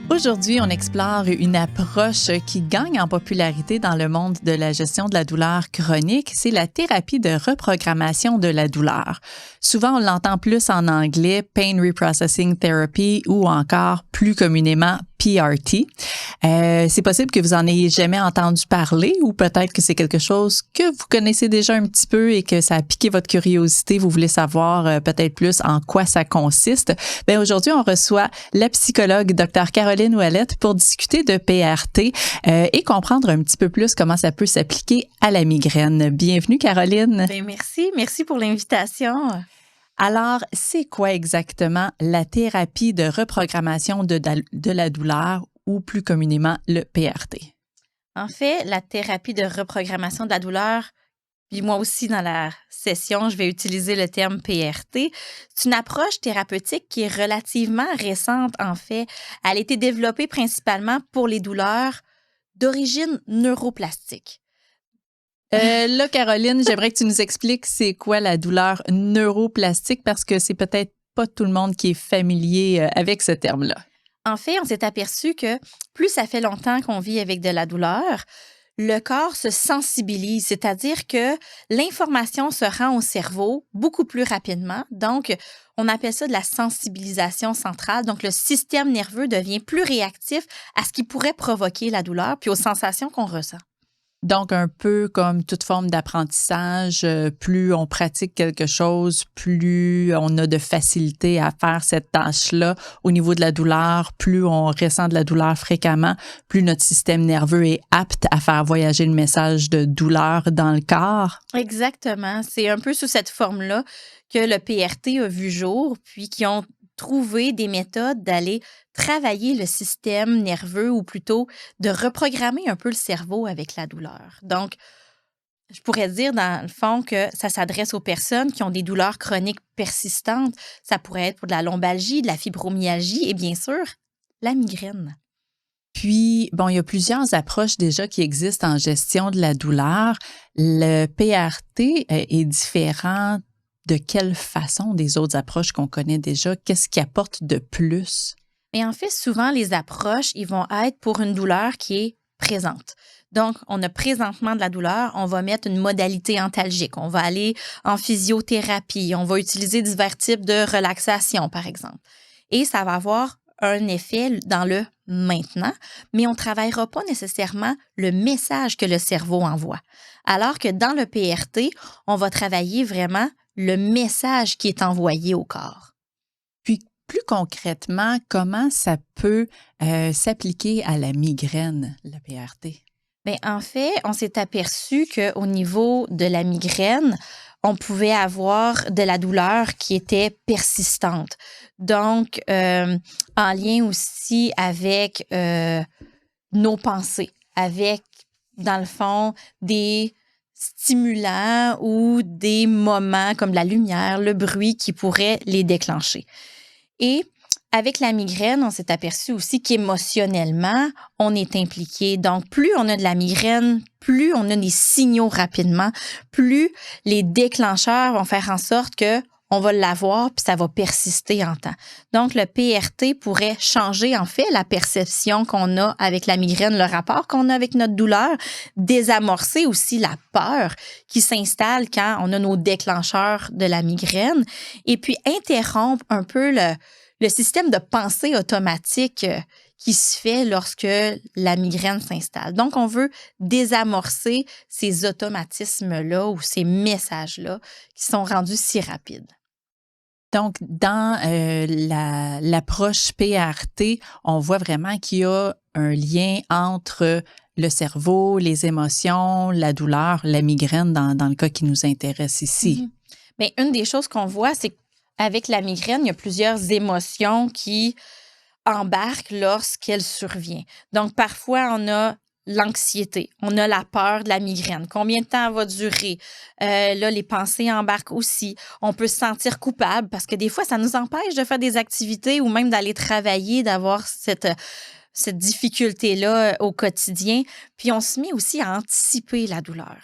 Aujourd'hui, on explore une approche qui gagne en popularité dans le monde de la gestion de la douleur chronique. C'est la thérapie de reprogrammation de la douleur. Souvent, on l'entend plus en anglais, Pain Reprocessing Therapy, ou encore plus communément PRT. C'est possible que vous en ayez jamais entendu parler ou peut-être que c'est quelque chose que vous connaissez déjà un petit peu et que ça a piqué votre curiosité. Vous voulez savoir peut-être plus en quoi ça consiste. Bien, aujourd'hui, on reçoit la psychologue Dr. Caroline Ouellette pour discuter de PRT et comprendre un petit peu plus comment ça peut s'appliquer à la migraine. Bienvenue, Caroline. Bien, merci pour l'invitation. Alors, c'est quoi exactement la thérapie de reprogrammation de la douleur ou plus communément le PRT? En fait, la thérapie de reprogrammation de la douleur, puis moi aussi dans la session, je vais utiliser le terme PRT. C'est une approche thérapeutique qui est relativement récente en fait. Elle a été développée principalement pour les douleurs d'origine neuroplastique. Là, Caroline, j'aimerais que tu nous expliques c'est quoi la douleur neuroplastique parce que c'est peut-être pas tout le monde qui est familier avec ce terme-là. En fait, on s'est aperçu que plus ça fait longtemps qu'on vit avec de la douleur, le corps se sensibilise, c'est-à-dire que l'information se rend au cerveau beaucoup plus rapidement. Donc, on appelle ça de la sensibilisation centrale. Donc, le système nerveux devient plus réactif à ce qui pourrait provoquer la douleur puis aux sensations qu'on ressent. Donc, un peu comme toute forme d'apprentissage, plus on pratique quelque chose, plus on a de facilité à faire cette tâche-là au niveau de la douleur, plus on ressent de la douleur fréquemment, plus notre système nerveux est apte à faire voyager le message de douleur dans le corps. Exactement. C'est un peu sous cette forme-là que le PRT a vu jour, puis qui ont trouvé des méthodes d'aller travailler le système nerveux ou plutôt de reprogrammer un peu le cerveau avec la douleur. Donc, je pourrais dire dans le fond que ça s'adresse aux personnes qui ont des douleurs chroniques persistantes. Ça pourrait être pour de la lombalgie, de la fibromyalgie et bien sûr, la migraine. Puis, bon, il y a plusieurs approches déjà qui existent en gestion de la douleur. Le PRT est différent de quelle façon des autres approches qu'on connaît déjà? Qu'est-ce qui apporte de plus? Mais en fait, souvent, les approches, ils vont être pour une douleur qui est présente. Donc, on a présentement de la douleur, on va mettre une modalité antalgique. On va aller en physiothérapie, on va utiliser divers types de relaxation, par exemple. Et ça va avoir un effet dans le maintenant, mais on ne travaillera pas nécessairement le message que le cerveau envoie. Alors que dans le PRT, on va travailler vraiment le message qui est envoyé au corps. Puis, plus concrètement, comment ça peut s'appliquer à la migraine, le PRT? Bien, en fait, on s'est aperçu qu'au niveau de la migraine, on pouvait avoir de la douleur qui était persistante. Donc, en lien aussi avec nos pensées, avec, dans le fond, des stimulants ou des moments comme la lumière, le bruit qui pourraient les déclencher. Et avec la migraine, on s'est aperçu aussi qu'émotionnellement, on est impliqué. Donc, plus on a de la migraine, plus on a des signaux rapidement, plus les déclencheurs vont faire en sorte que on va l'avoir puis ça va persister en temps. Donc, le PRT pourrait changer en fait la perception qu'on a avec la migraine, le rapport qu'on a avec notre douleur, désamorcer aussi la peur qui s'installe quand on a nos déclencheurs de la migraine et puis interrompre un peu le système de pensée automatique qui se fait lorsque la migraine s'installe. Donc, on veut désamorcer ces automatismes-là ou ces messages-là qui sont rendus si rapides. Donc, dans l'approche PRT, on voit vraiment qu'il y a un lien entre le cerveau, les émotions, la douleur, la migraine dans le cas qui nous intéresse ici. Mm-hmm. Bien, une des choses qu'on voit, c'est qu'avec la migraine, il y a plusieurs émotions qui embarquent lorsqu'elle survient. Donc, parfois, on a l'anxiété, on a la peur de la migraine. Combien de temps elle va durer? Là, les pensées embarquent aussi. On peut se sentir coupable parce que des fois, ça nous empêche de faire des activités ou même d'aller travailler, d'avoir cette difficulté-là au quotidien. Puis, on se met aussi à anticiper la douleur.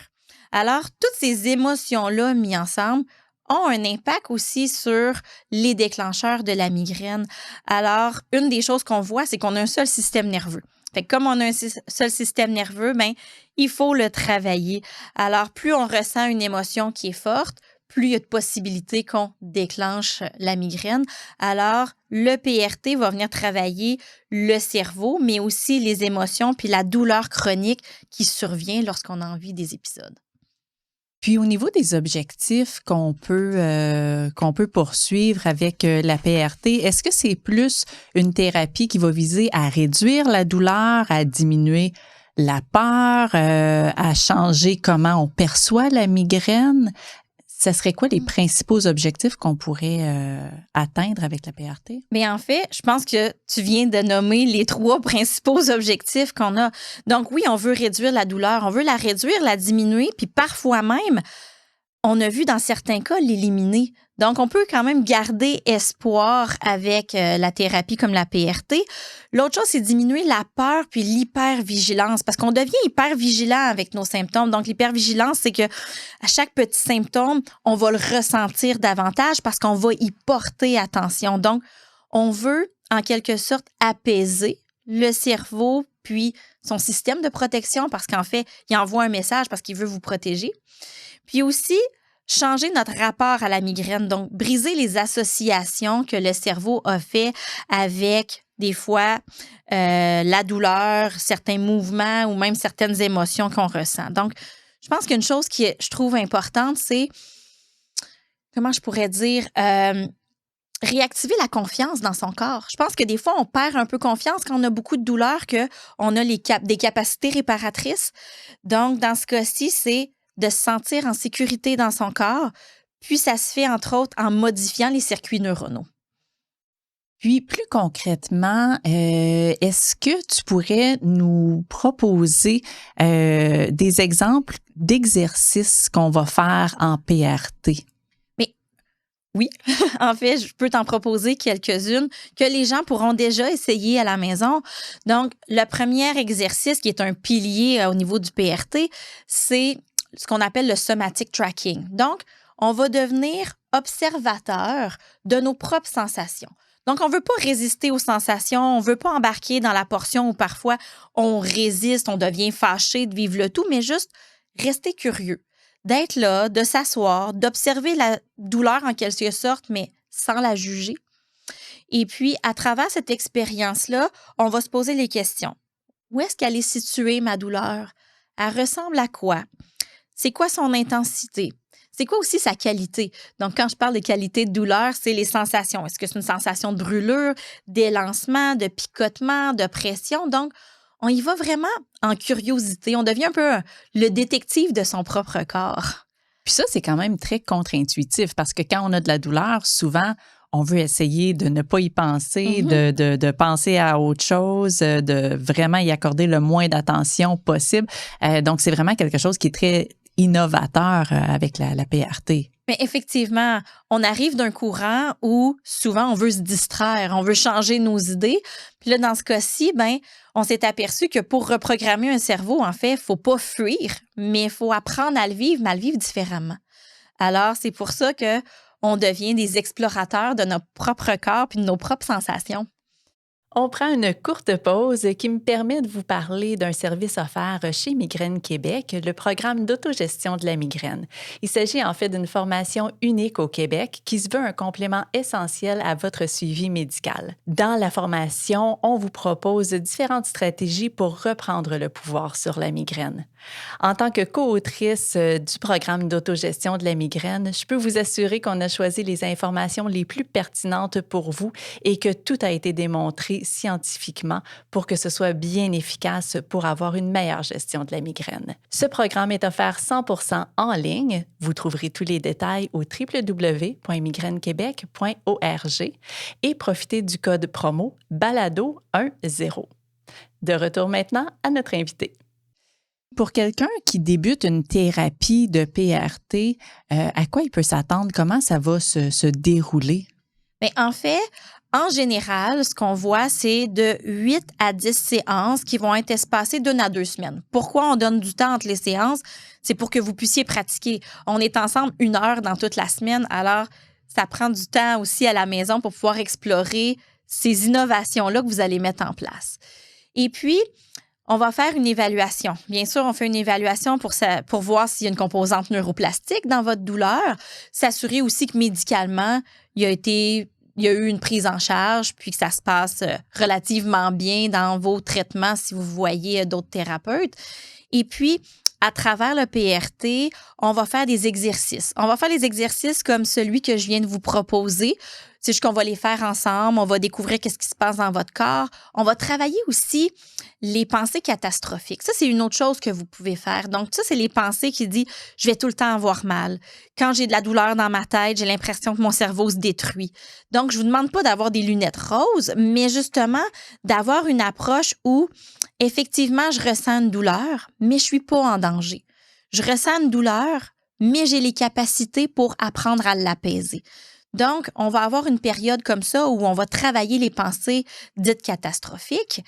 Alors, toutes ces émotions-là mises ensemble, ont un impact aussi sur les déclencheurs de la migraine. Alors, une des choses qu'on voit, c'est qu'on a un seul système nerveux. Fait que comme on a un seul système nerveux, il faut le travailler. Alors, plus on ressent une émotion qui est forte, plus il y a de possibilités qu'on déclenche la migraine. Alors, le PRT va venir travailler le cerveau, mais aussi les émotions puis la douleur chronique qui survient lorsqu'on en vit des épisodes. Puis au niveau des objectifs qu'on peut poursuivre avec la PRT, est-ce que c'est plus une thérapie qui va viser à réduire la douleur, à diminuer la peur, à changer comment on perçoit la migraine? Ça serait quoi les principaux objectifs qu'on pourrait atteindre avec la PRT? Mais en fait, je pense que tu viens de nommer les 3 principaux objectifs qu'on a. Donc oui, on veut réduire la douleur, on veut la réduire, la diminuer, puis parfois même, on a vu dans certains cas l'éliminer. Donc, on peut quand même garder espoir avec la thérapie comme la PRT. L'autre chose, c'est diminuer la peur puis l'hypervigilance parce qu'on devient hypervigilant avec nos symptômes. Donc, l'hypervigilance, c'est que à chaque petit symptôme, on va le ressentir davantage parce qu'on va y porter attention. Donc, on veut, en quelque sorte, apaiser le cerveau puis son système de protection parce qu'en fait, il envoie un message parce qu'il veut vous protéger. Puis aussi, changer notre rapport à la migraine, donc briser les associations que le cerveau a fait avec des fois la douleur, certains mouvements ou même certaines émotions qu'on ressent. Donc, je pense qu'une chose qui est, je trouve importante, c'est, comment je pourrais dire, réactiver la confiance dans son corps. Je pense que des fois, on perd un peu confiance quand on a beaucoup de douleur, qu'on a des capacités réparatrices. Donc, dans ce cas-ci, c'est de se sentir en sécurité dans son corps, puis ça se fait, entre autres, en modifiant les circuits neuronaux. Puis, plus concrètement, est-ce que tu pourrais nous proposer des exemples d'exercices qu'on va faire en PRT? Mais oui, en fait, je peux t'en proposer quelques-unes que les gens pourront déjà essayer à la maison. Donc, le premier exercice qui est un pilier au niveau du PRT, c'est ce qu'on appelle le somatic tracking. Donc, on va devenir observateur de nos propres sensations. Donc, on ne veut pas résister aux sensations, on ne veut pas embarquer dans la portion où parfois on résiste, on devient fâché de vivre le tout, mais juste rester curieux, d'être là, de s'asseoir, d'observer la douleur en quelque sorte, mais sans la juger. Et puis, à travers cette expérience-là, on va se poser les questions. Où est-ce qu'elle est située, ma douleur? Elle ressemble à quoi? C'est quoi son intensité? C'est quoi aussi sa qualité? Donc, quand je parle de qualité de douleur, c'est les sensations. Est-ce que c'est une sensation de brûlure, d'élancement, de picotement, de pression? Donc, on y va vraiment en curiosité. On devient un peu le détective de son propre corps. Puis ça, c'est quand même très contre-intuitif parce que quand on a de la douleur, souvent, on veut essayer de ne pas y penser, de penser à autre chose, de vraiment y accorder le moins d'attention possible. Donc, c'est vraiment quelque chose qui est très innovateur avec la PRT. Mais effectivement, on arrive d'un courant où souvent on veut se distraire, on veut changer nos idées. Puis là, dans ce cas-ci, on s'est aperçu que pour reprogrammer un cerveau, en fait, il ne faut pas fuir, mais il faut apprendre à le vivre, mais à le vivre différemment. Alors, c'est pour ça qu'on devient des explorateurs de notre propre corps puis de nos propres sensations. On prend une courte pause qui me permet de vous parler d'un service offert chez Migraine Québec, le programme d'autogestion de la migraine. Il s'agit en fait d'une formation unique au Québec qui se veut un complément essentiel à votre suivi médical. Dans la formation, on vous propose différentes stratégies pour reprendre le pouvoir sur la migraine. En tant que co-autrice du programme d'autogestion de la migraine, je peux vous assurer qu'on a choisi les informations les plus pertinentes pour vous et que tout a été démontré scientifiquement pour que ce soit bien efficace pour avoir une meilleure gestion de la migraine. Ce programme est offert 100% en ligne. Vous trouverez tous les détails au www.migrainequebec.org et profitez du code promo BALADO10. De retour maintenant à notre invité. Pour quelqu'un qui débute une thérapie de PRT, à quoi il peut s'attendre? Comment ça va se dérouler? Mais en fait, en général, ce qu'on voit, c'est de 8 à 10 séances qui vont être espacées d'1 à 2 semaines. Pourquoi on donne du temps entre les séances? C'est pour que vous puissiez pratiquer. On est ensemble 1 heure dans toute la semaine, alors ça prend du temps aussi à la maison pour pouvoir explorer ces innovations-là que vous allez mettre en place. Et puis, on va faire une évaluation. Bien sûr, on fait une évaluation pour voir s'il y a une composante neuroplastique dans votre douleur, s'assurer aussi que médicalement, il y a eu une prise en charge, puis que ça se passe relativement bien dans vos traitements si vous voyez d'autres thérapeutes. Et puis, à travers le PRT, on va faire des exercices. On va faire des exercices comme celui que je viens de vous proposer. C'est juste qu'on va les faire ensemble. On va découvrir qu'est-ce qui se passe dans votre corps. On va travailler aussi les pensées catastrophiques. Ça, c'est une autre chose que vous pouvez faire. Donc, ça, c'est les pensées qui disent « je vais tout le temps avoir mal ». Quand j'ai de la douleur dans ma tête, j'ai l'impression que mon cerveau se détruit. Donc, je vous demande pas d'avoir des lunettes roses, mais justement d'avoir une approche où, effectivement, je ressens une douleur, mais je suis pas en danger. Je ressens une douleur, mais j'ai les capacités pour apprendre à l'apaiser. Donc, on va avoir une période comme ça où on va travailler les pensées dites catastrophiques.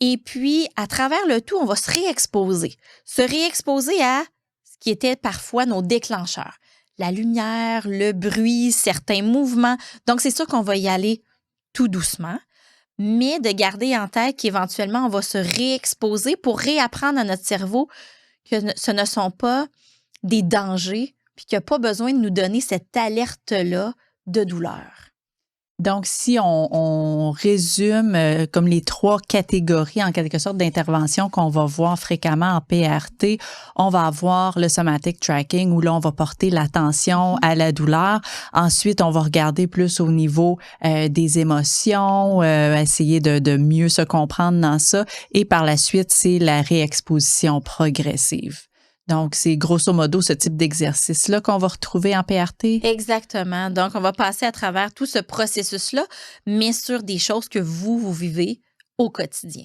Et puis, à travers le tout, on va se réexposer. Se réexposer à ce qui était parfois nos déclencheurs. La lumière, le bruit, certains mouvements. Donc, c'est sûr qu'on va y aller tout doucement, mais de garder en tête qu'éventuellement, on va se réexposer pour réapprendre à notre cerveau que ce ne sont pas des dangers, puis qu'il n'y a pas besoin de nous donner cette alerte-là de douleur. Donc, si on résume comme les 3 catégories, en quelque sorte, d'intervention qu'on va voir fréquemment en PRT, on va avoir le somatic tracking où là, on va porter l'attention à la douleur. Ensuite, on va regarder plus au niveau des émotions, essayer de mieux se comprendre dans ça. Et par la suite, c'est la réexposition progressive. Donc, c'est grosso modo ce type d'exercice-là qu'on va retrouver en PRT? Exactement. Donc, on va passer à travers tout ce processus-là, mais sur des choses que vous vivez au quotidien.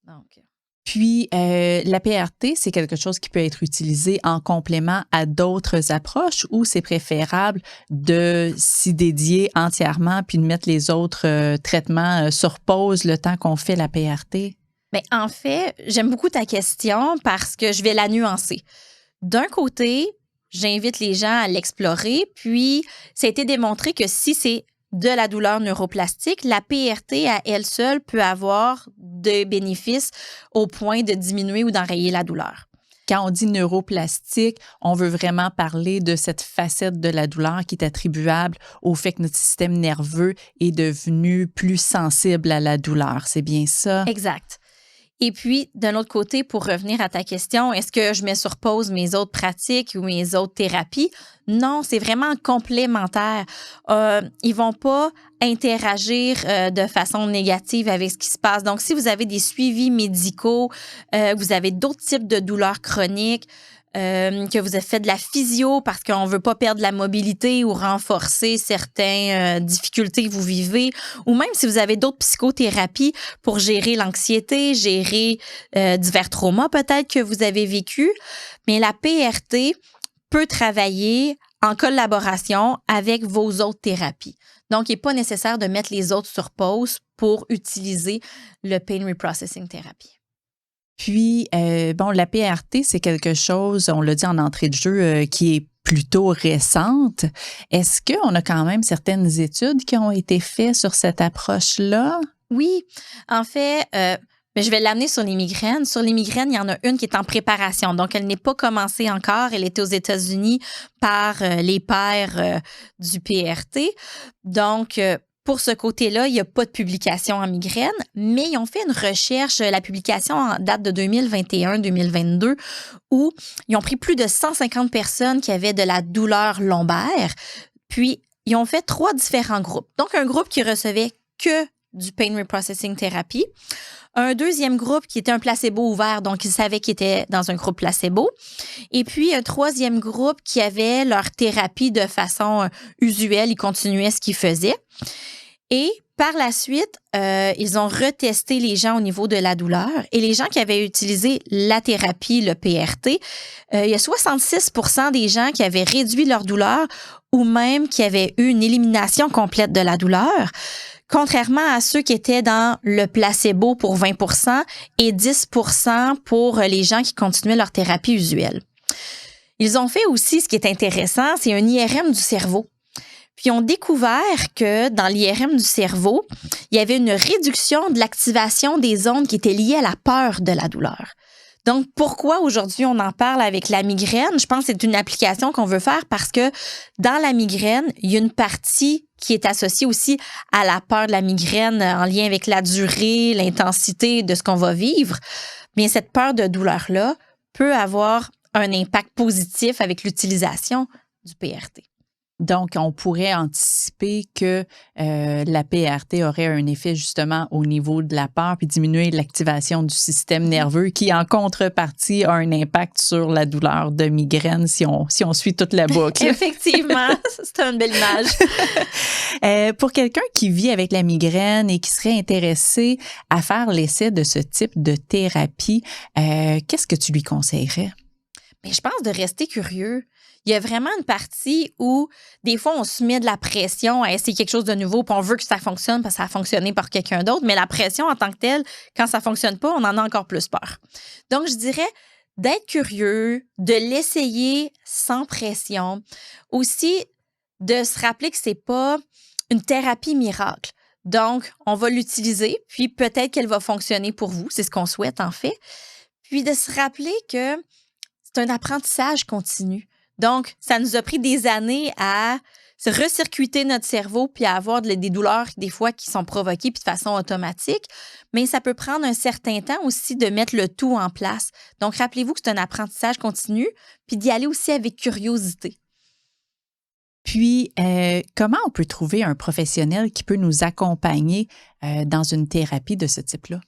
Donc. Puis, la PRT, c'est quelque chose qui peut être utilisé en complément à d'autres approches ou c'est préférable de s'y dédier entièrement puis de mettre les autres traitements sur pause le temps qu'on fait la PRT? Mais en fait, j'aime beaucoup ta question parce que je vais la nuancer. D'un côté, j'invite les gens à l'explorer, puis ça a été démontré que si c'est de la douleur neuroplastique, la PRT à elle seule peut avoir des bénéfices au point de diminuer ou d'enrayer la douleur. Quand on dit neuroplastique, on veut vraiment parler de cette facette de la douleur qui est attribuable au fait que notre système nerveux est devenu plus sensible à la douleur. C'est bien ça? Exact. Et puis, d'un autre côté, pour revenir à ta question, est-ce que je mets sur pause mes autres pratiques ou mes autres thérapies? Non, c'est vraiment complémentaire. Ils vont pas interagir de façon négative avec ce qui se passe. Donc, si vous avez des suivis médicaux, vous avez d'autres types de douleurs chroniques, que vous avez fait de la physio parce qu'on veut pas perdre la mobilité ou renforcer certaines difficultés que vous vivez, ou même si vous avez d'autres psychothérapies pour gérer l'anxiété, gérer divers traumas peut-être que vous avez vécu, mais la PRT peut travailler en collaboration avec vos autres thérapies. Donc, il n'est pas nécessaire de mettre les autres sur pause pour utiliser le Pain Reprocessing Therapy. Puis, la PRT, c'est quelque chose, on l'a dit en entrée de jeu, qui est plutôt récente. Est-ce qu'on a quand même certaines études qui ont été faites sur cette approche-là? Oui. En fait, je vais l'amener sur les migraines. Sur les migraines, il y en a une qui est en préparation. Donc, elle n'est pas commencée encore. Elle était aux États-Unis par les pairs du PRT. Donc, pour ce côté-là, il n'y a pas de publication en migraine, mais ils ont fait une recherche, la publication en date de 2021-2022, où ils ont pris plus de 150 personnes qui avaient de la douleur lombaire, puis ils ont fait 3 différents groupes. Donc, un groupe qui recevait que du Pain Reprocessing Therapy, un deuxième groupe qui était un placebo ouvert, donc ils savaient qu'ils étaient dans un groupe placebo, et puis un troisième groupe qui avait leur thérapie de façon usuelle, ils continuaient ce qu'ils faisaient. Et par la suite, ils ont retesté les gens au niveau de la douleur et les gens qui avaient utilisé la thérapie, le PRT, il y a 66% des gens qui avaient réduit leur douleur ou même qui avaient eu une élimination complète de la douleur, contrairement à ceux qui étaient dans le placebo pour 20% et 10% pour les gens qui continuaient leur thérapie usuelle. Ils ont fait aussi, ce qui est intéressant, c'est un IRM du cerveau. Puis, ils ont découvert que dans l'IRM du cerveau, il y avait une réduction de l'activation des zones qui étaient liées à la peur de la douleur. Donc, pourquoi aujourd'hui on en parle avec la migraine? Je pense que c'est une application qu'on veut faire parce que dans la migraine, il y a une partie qui est associée aussi à la peur de la migraine en lien avec la durée, l'intensité de ce qu'on va vivre. Bien, cette peur de douleur-là peut avoir un impact positif avec l'utilisation du PRT. Donc, on pourrait anticiper que la PRT aurait un effet justement au niveau de la peur puis diminuer l'activation du système nerveux qui, en contrepartie, a un impact sur la douleur de migraine si on suit toute la boucle. Effectivement, c'est une belle image. Pour quelqu'un qui vit avec la migraine et qui serait intéressé à faire l'essai de ce type de thérapie, qu'est-ce que tu lui conseillerais? Mais je pense de rester curieux. Il y a vraiment une partie où, des fois, on se met de la pression à essayer quelque chose de nouveau, puis on veut que ça fonctionne parce que ça a fonctionné par quelqu'un d'autre. Mais la pression en tant que telle, quand ça fonctionne pas, on en a encore plus peur. Donc, je dirais d'être curieux, de l'essayer sans pression. Aussi, de se rappeler que c'est pas une thérapie miracle. Donc, on va l'utiliser, puis peut-être qu'elle va fonctionner pour vous. C'est ce qu'on souhaite, en fait. Puis, de se rappeler que c'est un apprentissage continu. Donc, ça nous a pris des années à se recircuiter notre cerveau puis à avoir des douleurs, des fois, qui sont provoquées puis de façon automatique. Mais ça peut prendre un certain temps aussi de mettre le tout en place. Donc, rappelez-vous que c'est un apprentissage continu puis d'y aller aussi avec curiosité. Puis, comment on peut trouver un professionnel qui peut nous accompagner dans une thérapie de ce type-là?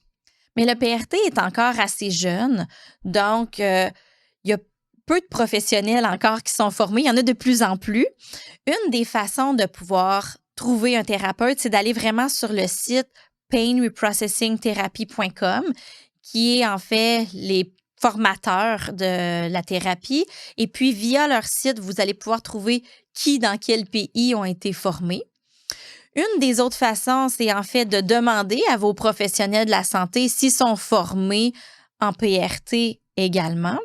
Mais le PRT est encore assez jeune. Donc, il y a peu de professionnels encore qui sont formés. Il y en a de plus en plus. Une des façons de pouvoir trouver un thérapeute, c'est d'aller vraiment sur le site painreprocessingtherapy.com, qui est en fait les formateurs de la thérapie. Et puis, via leur site, vous allez pouvoir trouver qui, dans quel pays ont été formés. Une des autres façons, c'est en fait de demander à vos professionnels de la santé s'ils sont formés en PRT également.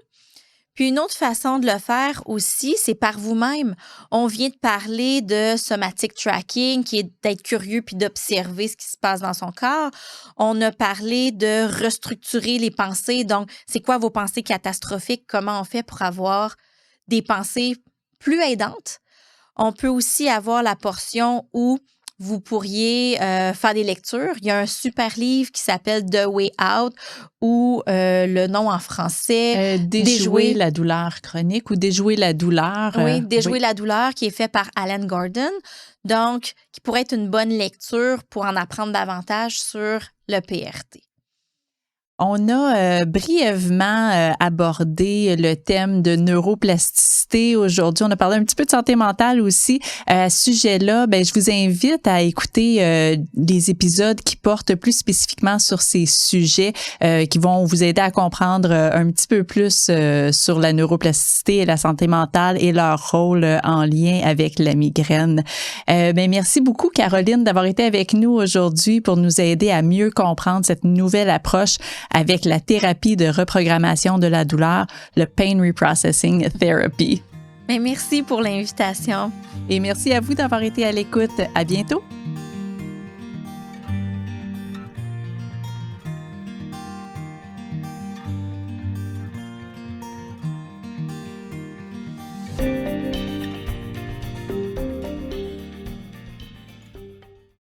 Puis une autre façon de le faire aussi, c'est par vous-même. On vient de parler de somatic tracking, qui est d'être curieux puis d'observer ce qui se passe dans son corps. On a parlé de restructurer les pensées. Donc, c'est quoi vos pensées catastrophiques? Comment on fait pour avoir des pensées plus aidantes? On peut aussi avoir la portion où vous pourriez faire des lectures. Il y a un super livre qui s'appelle The Way Out ou le nom en français. Déjouer la douleur chronique ou Déjouer la douleur. Oui, Déjouer la douleur qui est fait par Alan Gordon. Donc, qui pourrait être une bonne lecture pour en apprendre davantage sur le PRT. On a brièvement abordé le thème de neuroplasticité aujourd'hui. On a parlé un petit peu de santé mentale aussi. À ce sujet-là, je vous invite à écouter les épisodes qui portent plus spécifiquement sur ces sujets qui vont vous aider à comprendre un petit peu plus sur la neuroplasticité et la santé mentale et leur rôle en lien avec la migraine. Merci beaucoup, Caroline, d'avoir été avec nous aujourd'hui pour nous aider à mieux comprendre cette nouvelle approche avec la thérapie de reprogrammation de la douleur, le Pain Reprocessing Therapy. Merci pour l'invitation. Et merci à vous d'avoir été à l'écoute. À bientôt.